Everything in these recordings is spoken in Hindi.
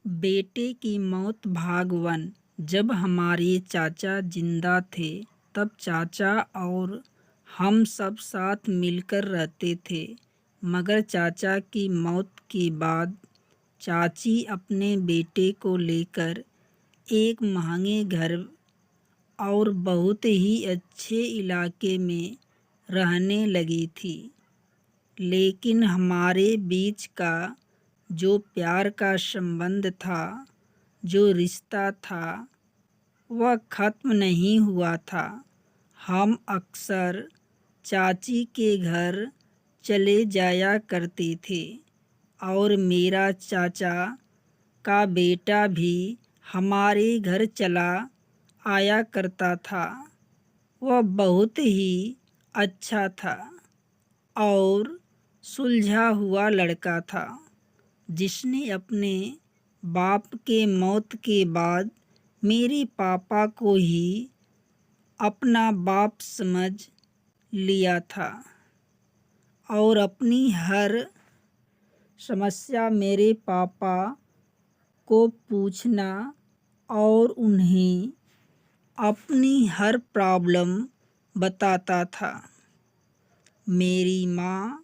बेटे की मौत भाग 1। जब हमारे चाचा जिंदा थे तब चाचा और हम सब साथ मिलकर रहते थे, मगर चाचा की मौत के बाद चाची अपने बेटे को लेकर एक महंगे घर और बहुत ही अच्छे इलाके में रहने लगी थी। लेकिन हमारे बीच का जो प्यार का संबंध था, जो रिश्ता था, वह खत्म नहीं हुआ था। हम अक्सर चाची के घर चले जाया करते थे और मेरा चाचा का बेटा भी हमारे घर चला आया करता था। वह बहुत ही अच्छा था और सुलझा हुआ लड़का था, जिसने अपने बाप के मौत के बाद मेरे पापा को ही अपना बाप समझ लिया था और अपनी हर समस्या मेरे पापा को पूछना और उन्हें अपनी हर प्रॉब्लम बताता था। मेरी माँ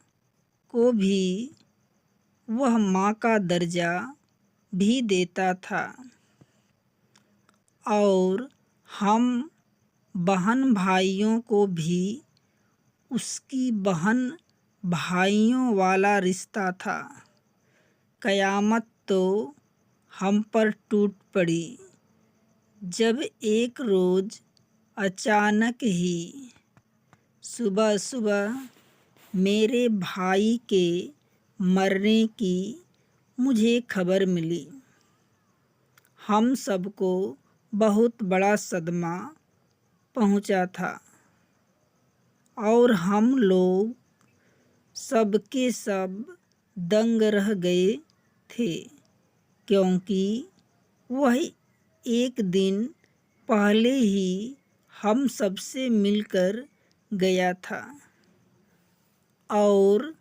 को भी वह माँ का दर्जा भी देता था और हम बहन भाइयों को भी उसकी बहन भाइयों वाला रिश्ता था। कयामत तो हम पर टूट पड़ी जब एक रोज़ अचानक ही सुबह सुबह मेरे भाई के मरने की मुझे खबर मिली। हम सबको बहुत बड़ा सदमा पहुंचा था और हम लोग सब के सब दंग रह गए थे, क्योंकि वह एक दिन पहले ही हम सबसे मिलकर गया था और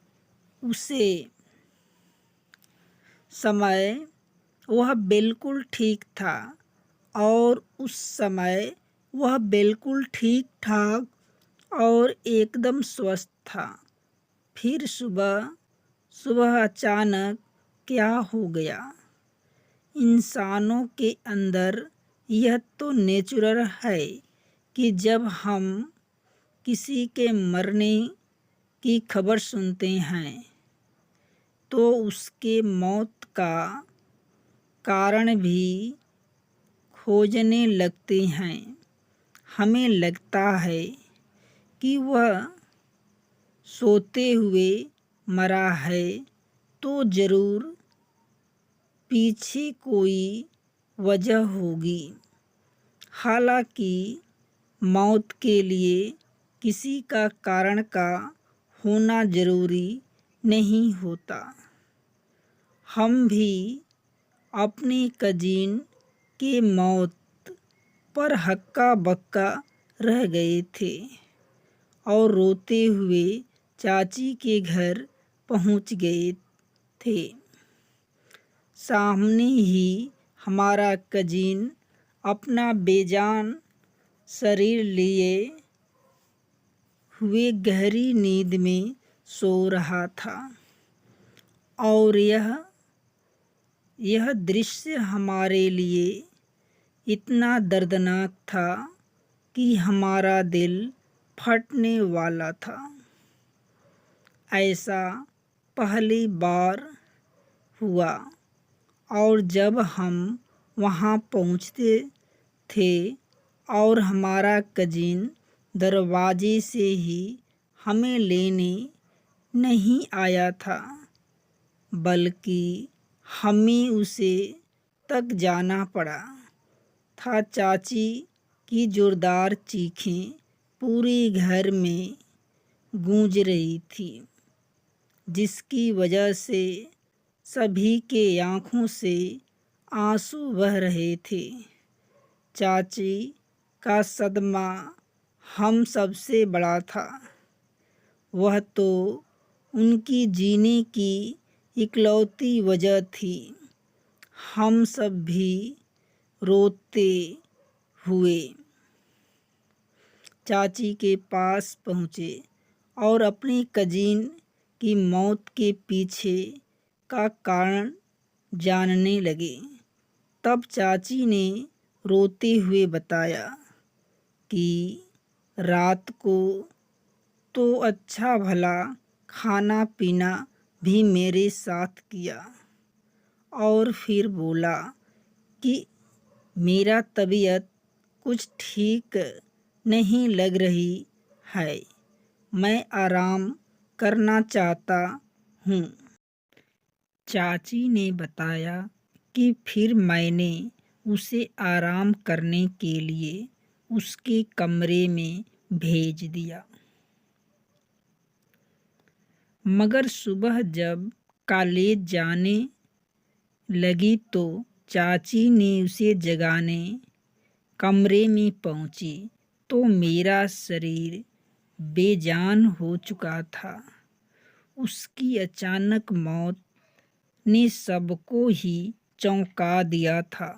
उसे समय वह बिल्कुल ठीक था और उस समय वह बिल्कुल ठीक ठाक और एकदम स्वस्थ था। फिर सुबह सुबह अचानक क्या हो गया? इंसानों के अंदर यह तो नेचुरल है कि जब हम किसी के मरने की खबर सुनते हैं तो उसके मौत का कारण भी खोजने लगते हैं। हमें लगता है कि वह सोते हुए मरा है तो ज़रूर पीछे कोई वजह होगी। हालांकि मौत के लिए किसी का कारण का होना ज़रूरी नहीं होता। हम भी अपने कजिन के मौत पर हक्का बक्का रह गए थे और रोते हुए चाची के घर पहुंच गए थे। सामने ही हमारा कजिन अपना बेजान शरीर लिए हुए गहरी नींद में सो रहा था और यह दृश्य हमारे लिए इतना दर्दनाक था कि हमारा दिल फटने वाला था। ऐसा पहली बार हुआ और जब हम वहाँ पहुँचते थे और हमारा कजिन दरवाजे से ही हमें लेने नहीं आया था, बल्कि हमें उसे तक जाना पड़ा था। चाची की जोरदार चीखें पूरे घर में गूंज रही थी, जिसकी वजह से सभी के आँखों से आंसू बह रहे थे। चाची का सदमा हम सबसे बड़ा था। वह तो उनकी जीने की इकलौती वजह थी। हम सब भी रोते हुए चाची के पास पहुँचे और अपनी कजिन की मौत के पीछे का कारण जानने लगे। तब चाची ने रोते हुए बताया कि रात को तो अच्छा भला खाना पीना भी मेरे साथ किया, और फिर बोला कि मेरा तबीयत कुछ ठीक नहीं लग रही है, मैं आराम करना चाहता हूँ। चाची ने बताया कि फिर मैंने उसे आराम करने के लिए उसके कमरे में भेज दिया। मगर सुबह जब कॉलेज जाने लगी तो चाची ने उसे जगाने कमरे में पहुंची तो मेरा शरीर बेजान हो चुका था। उसकी अचानक मौत ने सबको ही चौंका दिया था।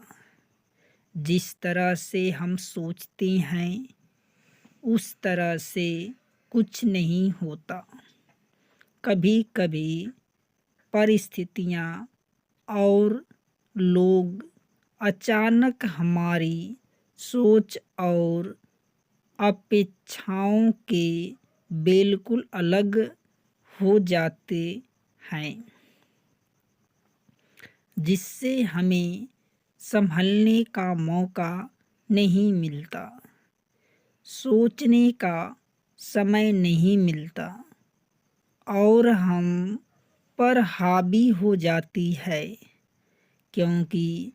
जिस तरह से हम सोचते हैं उस तरह से कुछ नहीं होता। कभी कभी परिस्थितियाँ और लोग अचानक हमारी सोच और अपेक्षाओं के बिल्कुल अलग हो जाते हैं, जिससे हमें संभलने का मौका नहीं मिलता, सोचने का समय नहीं मिलता और हम पर हावी हो जाती है। क्योंकि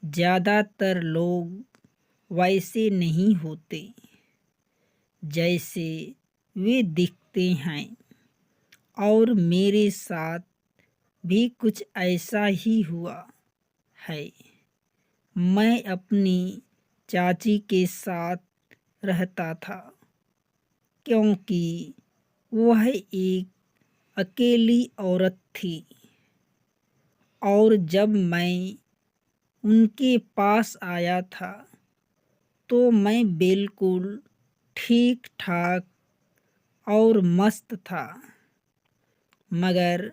ज़्यादातर लोग वैसे नहीं होते जैसे वे दिखते हैं, और मेरे साथ भी कुछ ऐसा ही हुआ है। मैं अपनी चाची के साथ रहता था क्योंकि वह एक अकेली औरत थी, और जब मैं उनके पास आया था तो मैं बिल्कुल ठीक ठाक और मस्त था। मगर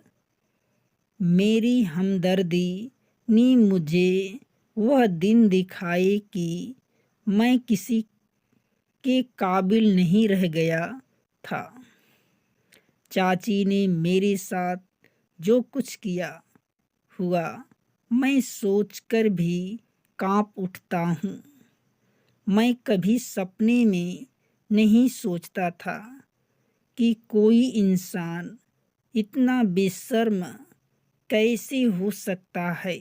मेरी हमदर्दी ने मुझे वह दिन दिखाए कि मैं किसी के काबिल नहीं रह गया था। चाची ने मेरे साथ जो कुछ किया हुआ मैं सोचकर भी कांप उठता हूँ। मैं कभी सपने में नहीं सोचता था कि कोई इंसान इतना बेशर्म कैसे हो सकता है।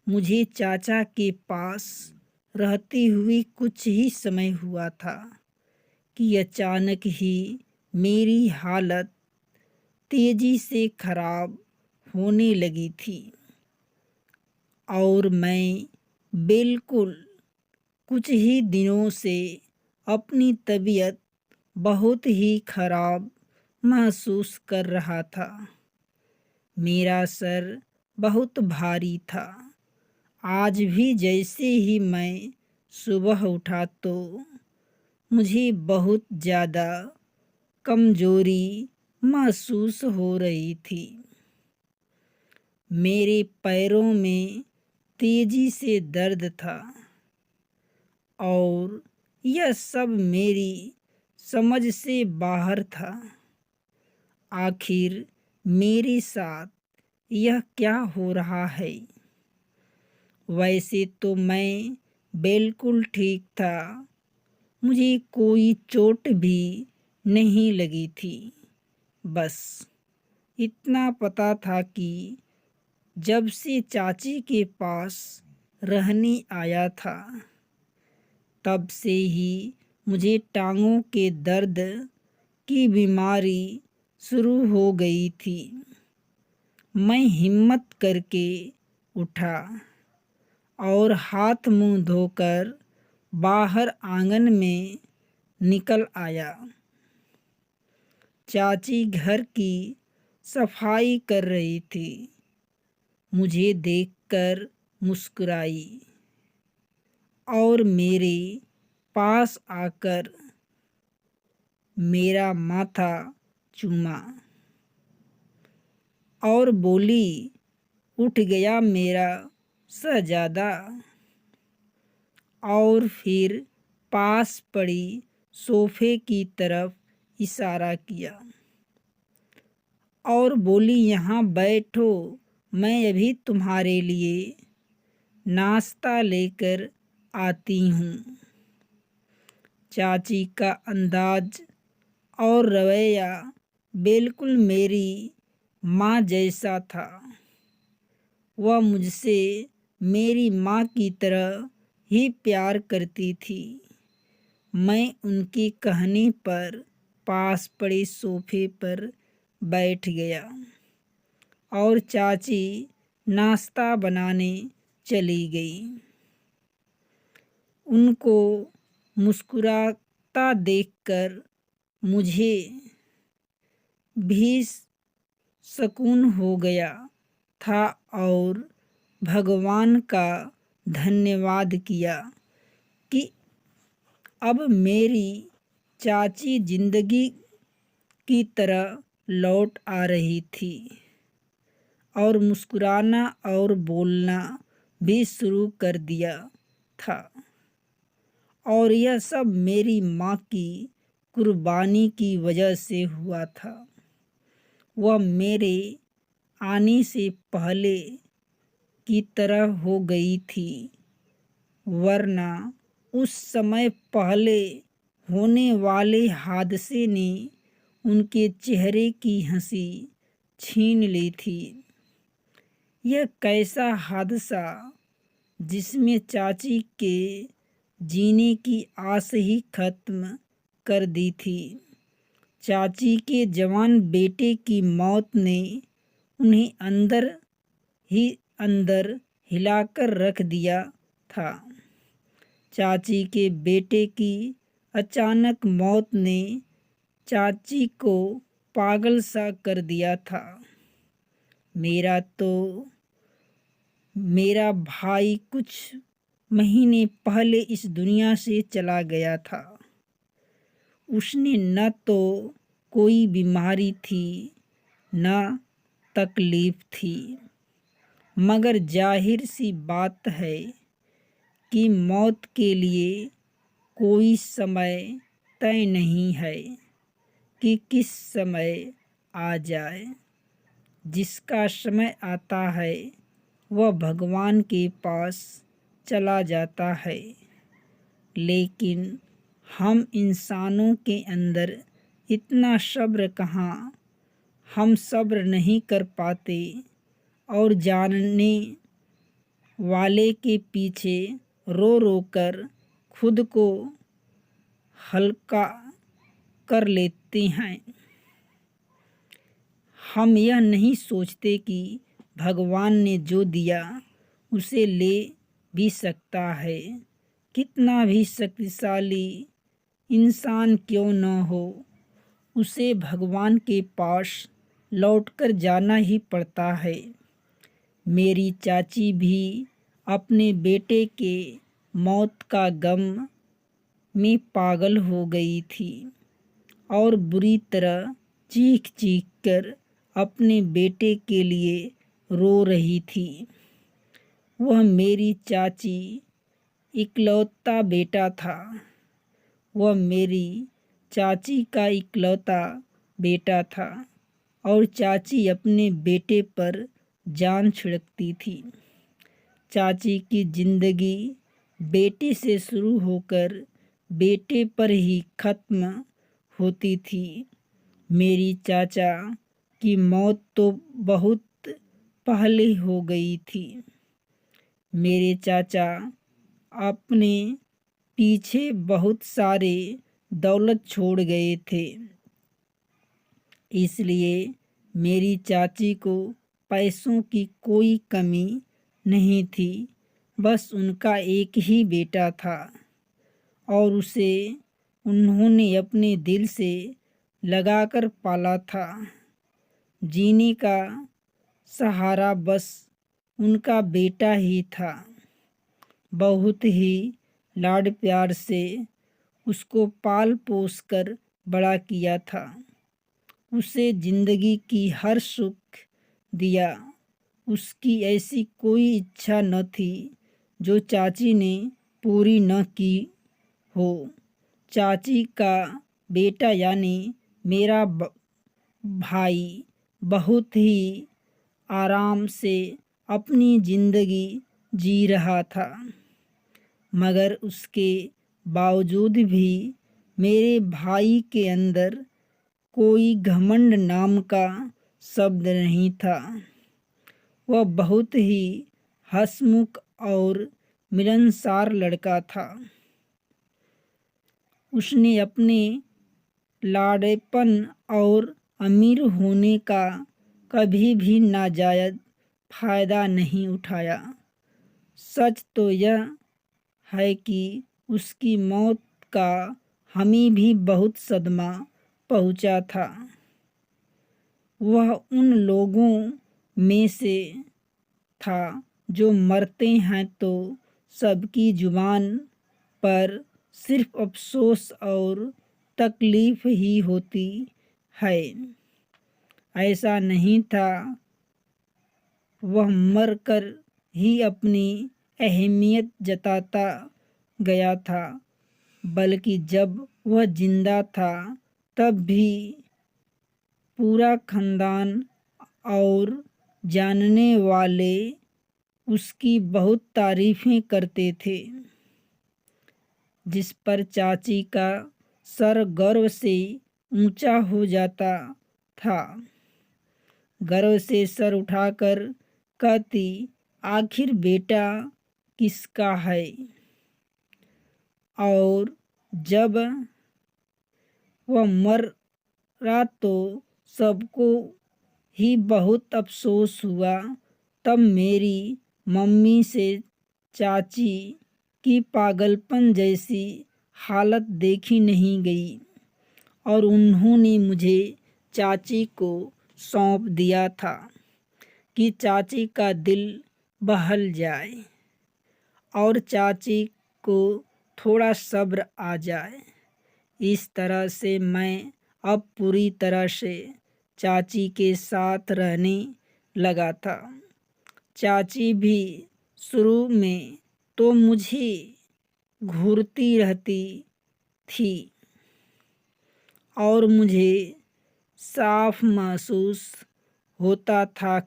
मुझे चाचा के पास रहते हुए कुछ ही समय हुआ था कि अचानक ही मेरी हालत तेजी से खराब होने लगी थी, और मैं बिल्कुल कुछ ही दिनों से अपनी तबीयत बहुत ही खराब महसूस कर रहा था। मेरा सर बहुत भारी था। आज भी जैसे ही मैं सुबह उठा तो मुझे बहुत ज़्यादा कमज़ोरी महसूस हो रही थी। मेरे पैरों में तेजी से दर्द था, और यह सब मेरी समझ से बाहर था। आखिर मेरे साथ यह क्या हो रहा है? वैसे तो मैं बिल्कुल ठीक था, मुझे कोई चोट भी नहीं लगी थी। बस इतना पता था कि जब से चाची के पास रहने आया था तब से ही मुझे टांगों के दर्द की बीमारी शुरू हो गई थी। मैं हिम्मत करके उठा और हाथ मुंह धोकर बाहर आंगन में निकल आया। चाची घर की सफाई कर रही थी। मुझे देखकर मुस्कुराई और मेरे पास आकर मेरा माथा चूमा और बोली, उठ गया मेरा शहजादा। और फिर पास पड़ी सोफे की तरफ इशारा किया और बोली, यहाँ बैठो, मैं अभी तुम्हारे लिए नाश्ता लेकर आती हूँ। चाची का अंदाज और रवैया बिल्कुल मेरी माँ जैसा था। वह मुझसे मेरी माँ की तरह ही प्यार करती थी। मैं उनके कहने पर पास पड़े सोफे पर बैठ गया और चाची नाश्ता बनाने चली गई। उनको मुस्कुराता देखकर मुझे भी सुकून हो गया था और भगवान का धन्यवाद किया कि अब मेरी चाची जिंदगी की तरह लौट आ रही थी और मुस्कुराना और बोलना भी शुरू कर दिया था। और यह सब मेरी माँ की कुर्बानी की वजह से हुआ था। वह मेरे आने से पहले की तरह हो गई थी, वरना उस समय पहले होने वाले हादसे ने उनके चेहरे की हंसी छीन ली थी। यह कैसा हादसा जिसमें चाची के जीने की आस ही खत्म कर दी थी। चाची के जवान बेटे की मौत ने उन्हें अंदर ही अंदर हिलाकर रख दिया था। चाची के बेटे की अचानक मौत ने चाची को पागल सा कर दिया था। मेरा भाई कुछ महीने पहले इस दुनिया से चला गया था। उसने न तो कोई बीमारी थी न तकलीफ थी, मगर जाहिर सी बात है कि मौत के लिए कोई समय तय नहीं है कि किस समय आ जाए। जिसका समय आता है वह भगवान के पास चला जाता है, लेकिन हम इंसानों के अंदर इतना सब्र कहाँ। हम सब्र नहीं कर पाते और जानने वाले के पीछे रो रो कर खुद को हल्का कर लेते हैं। हम यह नहीं सोचते कि भगवान ने जो दिया उसे ले भी सकता है। कितना भी शक्तिशाली इंसान क्यों न हो, उसे भगवान के पास लौटकर जाना ही पड़ता है। मेरी चाची भी अपने बेटे के मौत का गम में पागल हो गई थी और बुरी तरह चीख चीख कर अपने बेटे के लिए रो रही थी। वह मेरी चाची इकलौता बेटा था। वह मेरी चाची का इकलौता बेटा था और चाची अपने बेटे पर जान छिड़कती थी। चाची की जिंदगी बेटे से शुरू होकर बेटे पर ही खत्म होती थी। मेरी चाचा की मौत तो बहुत पहले हो गई थी। मेरे चाचा अपने पीछे बहुत सारे दौलत छोड़ गए थे, इसलिए मेरी चाची को पैसों की कोई कमी नहीं थी। बस उनका एक ही बेटा था और उसे उन्होंने अपने दिल से लगाकर पाला था। जीने का सहारा बस उनका बेटा ही था। बहुत ही लाड प्यार से उसको पाल पोस कर बड़ा किया था। उसे जिंदगी की हर सुख दिया। उसकी ऐसी कोई इच्छा न थी जो चाची ने पूरी न की हो। चाची का बेटा यानी मेरा भाई बहुत ही आराम से अपनी जिंदगी जी रहा था, मगर उसके बावजूद भी मेरे भाई के अंदर कोई घमंड नाम का शब्द नहीं था। वह बहुत ही हंसमुख और मिलनसार लड़का था। उसने अपने लाड़ेपन और अमीर होने का कभी भी नाजायज फायदा नहीं उठाया। सच तो यह है कि उसकी मौत का हमें भी बहुत सदमा पहुंचा था। वह उन लोगों में से था जो मरते हैं तो सबकी जुबान पर सिर्फ अफसोस और तकलीफ ही होती है। ऐसा नहीं था। वह मर कर ही अपनी अहमियत जताता गया था, बल्कि जब वह जिंदा था तब भी पूरा खानदान और जानने वाले उसकी बहुत तारीफें करते थे, जिस पर चाची का सर गर्व से ऊंचा हो जाता था। गर्व से सर उठाकर कहती, आखिर बेटा किसका है। और जब वह मरा तो सबको ही बहुत अफसोस हुआ। तब मेरी मम्मी से चाची की पागलपन जैसी हालत देखी नहीं गई और उन्होंने मुझे चाची को सौंप दिया था कि चाची का दिल बहल जाए और चाची को थोड़ा सब्र आ जाए। इस तरह से मैं अब पूरी तरह से चाची के साथ रहने लगा था। चाची भी शुरू में तो मुझे घूरती रहती थी और मुझे साफ महसूस होता था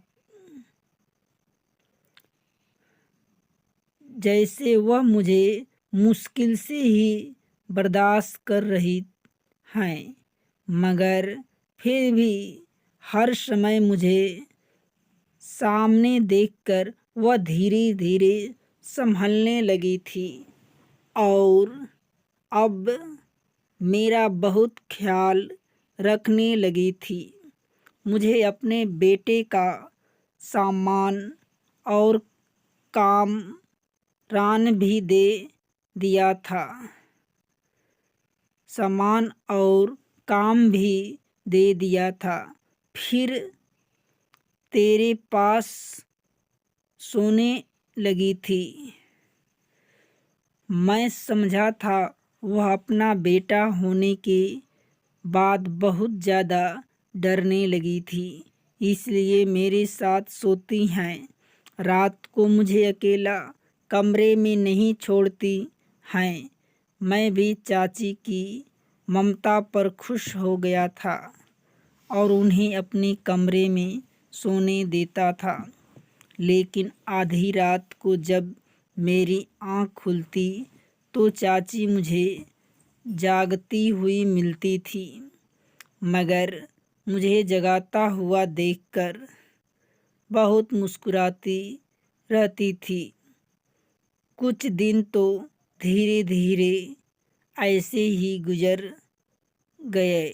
जैसे वह मुझे मुश्किल से ही बर्दाश्त कर रही हैं, मगर फिर भी हर समय मुझे सामने देखकर वह धीरे धीरे संभलने लगी थी और अब मेरा बहुत ख्याल रखने लगी थी। मुझे अपने बेटे का सामान और काम रान भी दे दिया था। सामान और काम भी दे दिया था। फिर तेरे पास सोने लगी थी। मैं समझा था वह अपना बेटा होने के बाद बहुत ज़्यादा डरने लगी थी, इसलिए मेरे साथ सोती हैं। रात को मुझे अकेला कमरे में नहीं छोड़ती हैं। मैं भी चाची की ममता पर खुश हो गया था और उन्हें अपने कमरे में सोने देता था। लेकिन आधी रात को जब मेरी आँख खुलती तो चाची मुझे जागती हुई मिलती थी, मगर मुझे जगाता हुआ देखकर बहुत मुस्कुराती रहती थी। कुछ दिन तो धीरे धीरे ऐसे ही गुजर गए।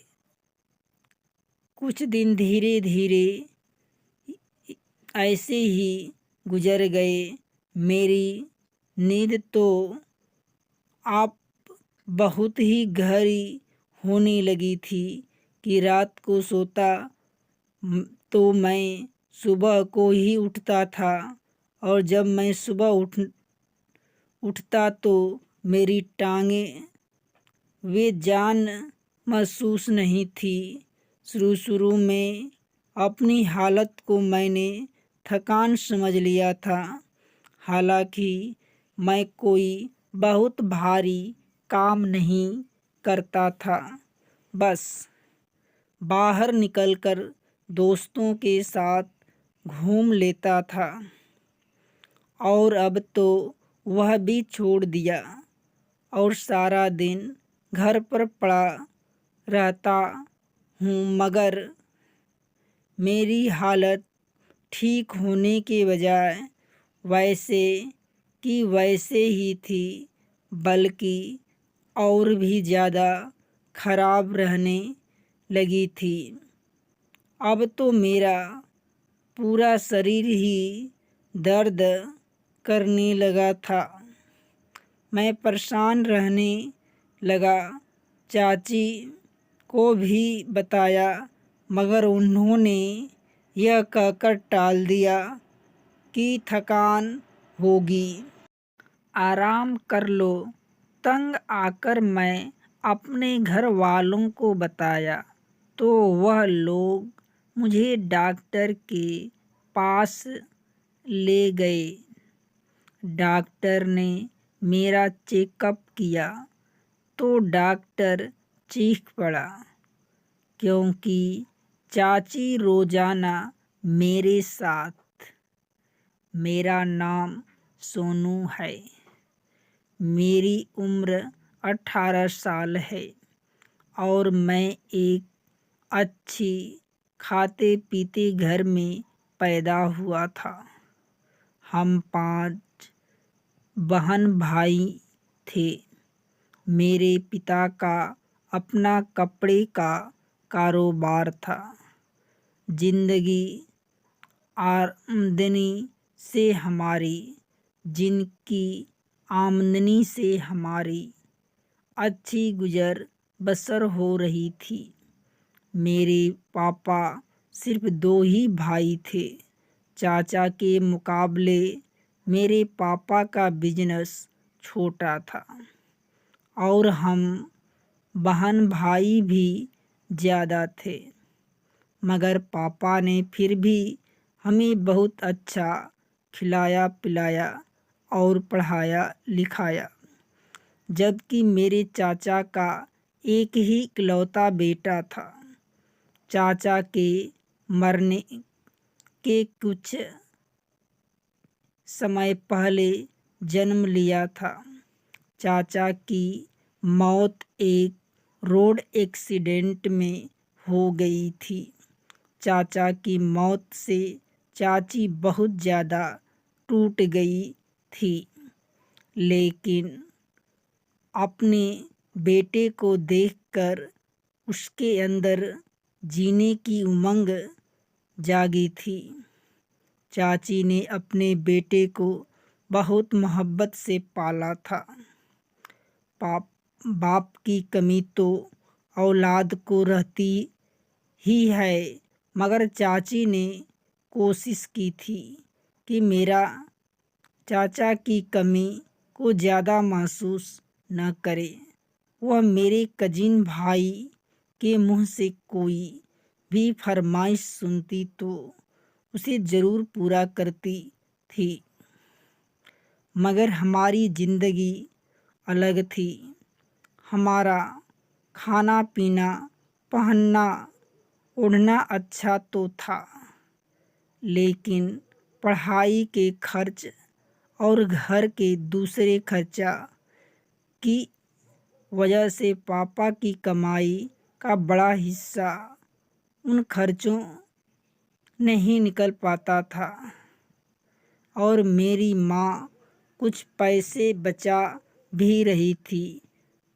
कुछ दिन धीरे धीरे ऐसे ही गुजर गए। मेरी नींद तो आप बहुत ही गहरी होने लगी थी कि रात को सोता तो मैं सुबह को ही उठता था और जब मैं सुबह उठता तो मेरी टांगें वे जान महसूस नहीं थी। शुरू में अपनी हालत को मैंने थकान समझ लिया था। हालांकि मैं कोई बहुत भारी काम नहीं करता था, बस बाहर निकलकर दोस्तों के साथ घूम लेता था। और अब तो वह भी छोड़ दिया और सारा दिन घर पर पड़ा रहता हूँ। मगर मेरी हालत ठीक होने के बजाय वैसे की वैसे ही थी, बल्कि और भी ज़्यादा खराब रहने लगी थी। अब तो मेरा पूरा शरीर ही दर्द करने लगा था। मैं परेशान रहने लगा। चाची को भी बताया, मगर उन्होंने यह कहकर टाल दिया कि थकान होगी, आराम कर लो। तंग आकर मैं अपने घर वालों को बताया तो वह लोग मुझे डॉक्टर के पास ले गए। डॉक्टर ने मेरा चेकअप किया तो डॉक्टर चीख पड़ा, क्योंकि चाची रोजाना मेरे साथ। मेरा नाम सोनू है। मेरी उम्र 18 साल है और मैं एक अच्छी खाते पीते घर में पैदा हुआ था। हम 5 बहन भाई थे। मेरे पिता का अपना कपड़े का कारोबार था। जिंदगी जिनकी आमदनी से हमारी अच्छी गुजर बसर हो रही थी। मेरे पापा सिर्फ 2 ही भाई थे। चाचा के मुकाबले मेरे पापा का बिजनेस छोटा था और हम बहन भाई भी ज़्यादा थे। मगर पापा ने फिर भी हमें बहुत अच्छा खिलाया पिलाया और पढ़ाया लिखाया। जबकि मेरे चाचा का एक ही इकलौता बेटा था। चाचा के मरने के कुछ समय पहले जन्म लिया था। चाचा की मौत एक रोड एक्सीडेंट में हो गई थी। चाचा की मौत से चाची बहुत ज़्यादा टूट गई थी, लेकिन अपने बेटे को देखकर उसके अंदर जीने की उमंग जागी थी। चाची ने अपने बेटे को बहुत मोहब्बत से पाला था। बाप की कमी तो औलाद को रहती ही है, मगर चाची ने कोशिश की थी कि मेरा चाचा की कमी को ज़्यादा महसूस न करे। वह मेरे कजिन भाई के मुंह से कोई भी फरमाइश सुनती तो उसे ज़रूर पूरा करती थी। मगर हमारी ज़िंदगी अलग थी। हमारा खाना पीना पहनना ओढ़ना अच्छा तो था, लेकिन पढ़ाई के खर्च और घर के दूसरे खर्चा की वजह से पापा की कमाई का बड़ा हिस्सा उन खर्चों नहीं निकल पाता था और मेरी माँ कुछ पैसे बचा भी रही थी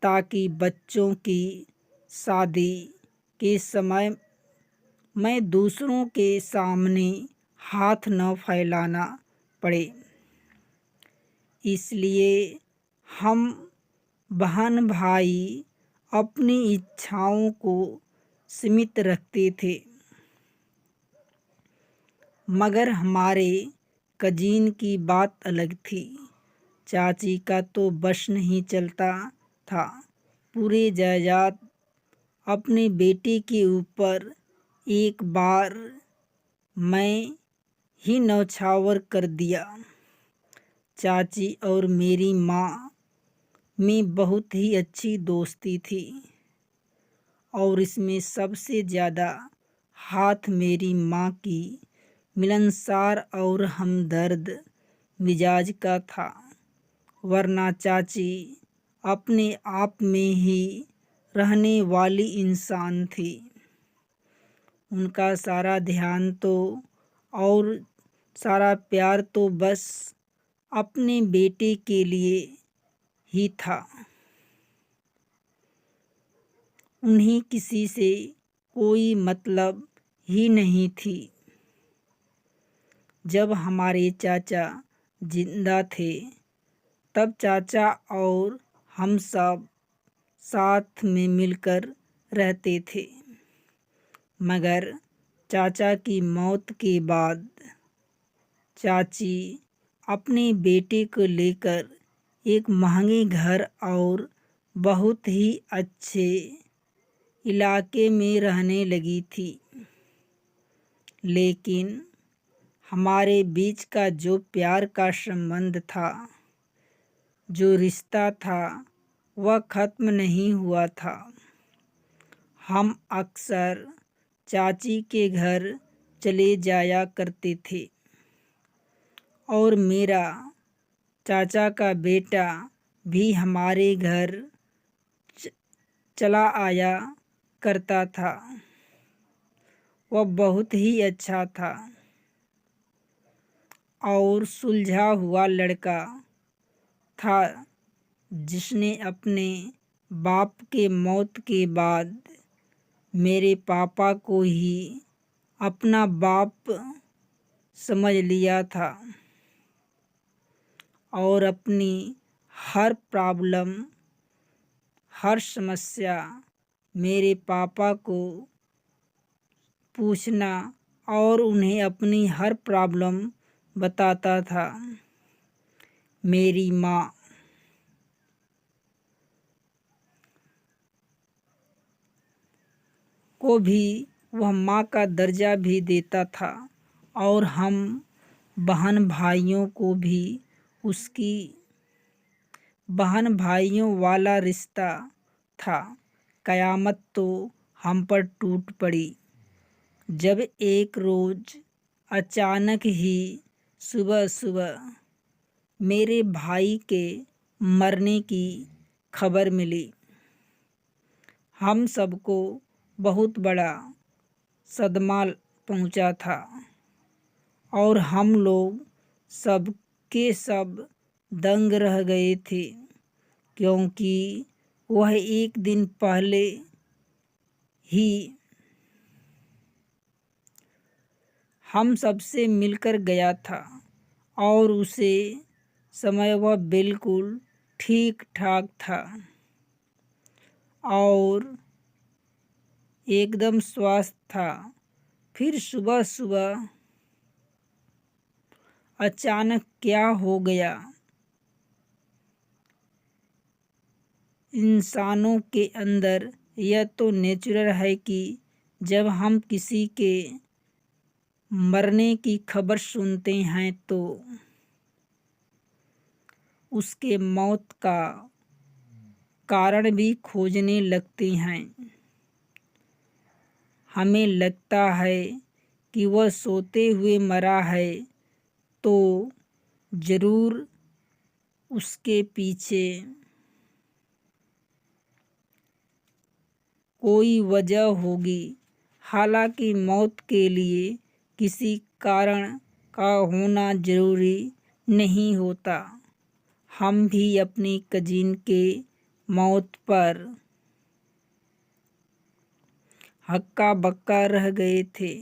ताकि बच्चों की शादी के समय मैं दूसरों के सामने हाथ न फैलाना पड़े। इसलिए हम बहन भाई अपनी इच्छाओं को सीमित रखते थे। मगर हमारे कजीन की बात अलग थी। चाची का तो बस नहीं चलता था। पूरे जायदाद अपने बेटे के ऊपर एक बार मैं ही न्यौछावर कर दिया। चाची और मेरी माँ में बहुत ही अच्छी दोस्ती थी और इसमें सबसे ज़्यादा हाथ मेरी माँ की मिलनसार और हमदर्द मिजाज का था। वरना चाची अपने आप में ही रहने वाली इंसान थी। उनका सारा ध्यान तो और सारा प्यार तो बस अपने बेटे के लिए ही था। उन्हें किसी से कोई मतलब ही नहीं थी। जब हमारे चाचा जिंदा थे तब चाचा और हम सब साथ में मिलकर रहते थे, मगर चाचा की मौत के बाद चाची अपने बेटे को लेकर एक महंगे घर और बहुत ही अच्छे इलाके में रहने लगी थी। लेकिन हमारे बीच का जो प्यार का संबंध था, जो रिश्ता था, वह ख़त्म नहीं हुआ था। हम अक्सर चाची के घर चले जाया करते थे और मेरा चाचा का बेटा भी हमारे घर चला आया करता था। वह बहुत ही अच्छा था और सुलझा हुआ लड़का था जिसने अपने बाप के मौत के बाद मेरे पापा को ही अपना बाप समझ लिया था और अपनी हर प्रॉब्लम, हर समस्या मेरे पापा को पूछना और उन्हें अपनी हर प्रॉब्लम बताता था। मेरी माँ को भी वह माँ का दर्जा भी देता था और हम बहन भाइयों को भी उसकी बहन भाइयों वाला रिश्ता था। कयामत तो हम पर टूट पड़ी जब एक रोज़ अचानक ही सुबह सुबह मेरे भाई के मरने की खबर मिली। हम सबको बहुत बड़ा सदमा पहुंचा था और हम लोग सब के सब दंग रह गए थे, क्योंकि वह एक दिन पहले ही हम सबसे मिलकर गया था और उसे समय वह बिल्कुल ठीक ठाक था और एकदम स्वस्थ था। फिर सुबह सुबह अचानक क्या हो गया। इंसानों के अंदर यह तो नेचुरल है कि जब हम किसी के मरने की खबर सुनते हैं तो उसके मौत का कारण भी खोजने लगते हैं। हमें लगता है कि वह सोते हुए मरा है तो ज़रूर उसके पीछे कोई वजह होगी। हालांकि मौत के लिए किसी कारण का होना ज़रूरी नहीं होता। हम भी अपनी कजिन के मौत पर हक्का बक्का रह गए थे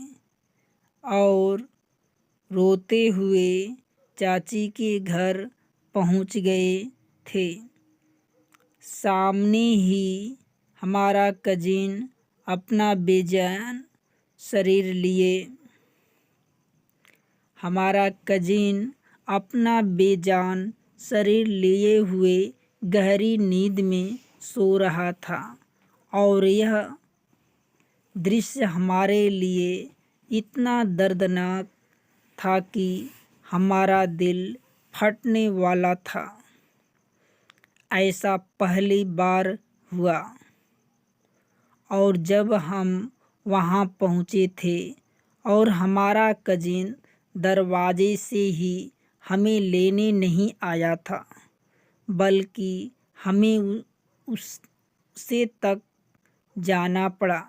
और रोते हुए चाची के घर पहुंच गए थे। सामने ही हमारा कजिन अपना बेजान शरीर लिए हमारा कजिन अपना बेजान शरीर लिए हुए गहरी नींद में सो रहा था और यह दृश्य हमारे लिए इतना दर्दनाक था कि हमारा दिल फटने वाला था। ऐसा पहली बार हुआ और जब हम वहाँ पहुँचे थे और हमारा कजिन दरवाजे से ही हमें लेने नहीं आया था, बल्कि हमें उससे तक जाना पड़ा।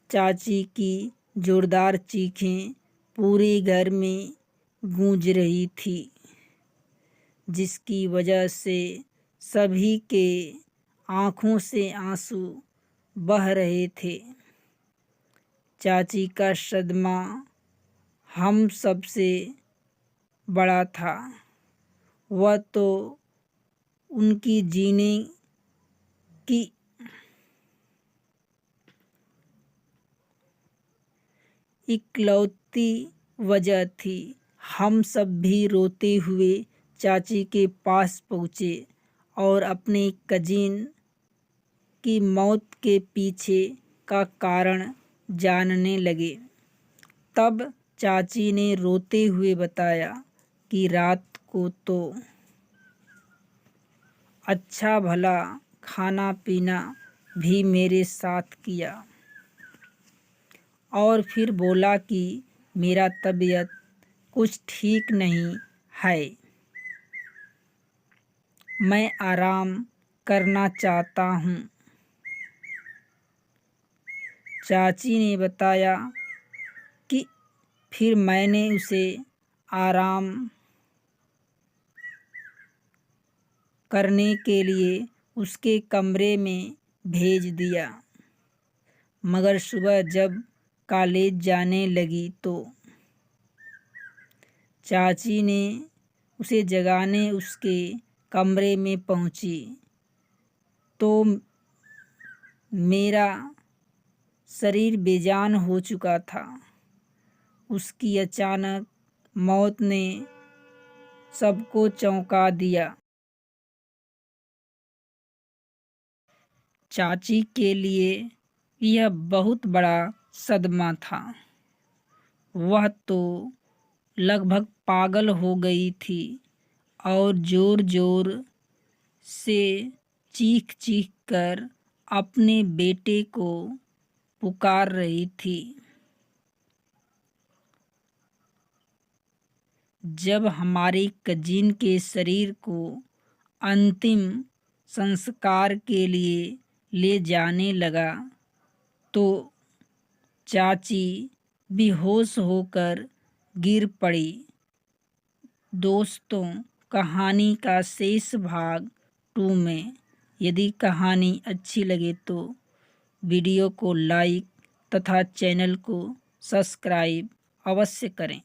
चाची की जोरदार चीखें पूरे घर में गूंज रही थी, जिसकी वजह से सभी के आँखों से आंसू बह रहे थे। चाची का सदमा हम सबसे बड़ा था। वह तो उनकी जीने की इकलौती वजह थी। हम सब भी रोते हुए चाची के पास पहुँचे और अपने कजिन की मौत के पीछे का कारण जानने लगे। तब चाची ने रोते हुए बताया कि रात को तो अच्छा भला खाना पीना भी मेरे साथ किया, और फिर बोला कि मेरा तबीयत कुछ ठीक नहीं है, मैं आराम करना चाहता हूँ। चाची ने बताया कि फिर मैंने उसे आराम करने के लिए उसके कमरे में भेज दिया, मगर सुबह जब कॉलेज जाने लगी तो चाची ने उसे जगाने उसके कमरे में पहुंची तो मेरा शरीर बेजान हो चुका था। उसकी अचानक मौत ने सबको चौंका दिया। चाची के लिए यह बहुत बड़ा सदमा था। वह तो लगभग पागल हो गई थी और जोर जोर से चीख चीख कर अपने बेटे को पुकार रही थी। जब हमारे कजिन के शरीर को अंतिम संस्कार के लिए ले जाने लगा तो चाची बेहोश होकर गिर पड़ी। दोस्तों, कहानी का शेष भाग 2 में। यदि कहानी अच्छी लगे तो वीडियो को लाइक तथा चैनल को सब्सक्राइब अवश्य करें।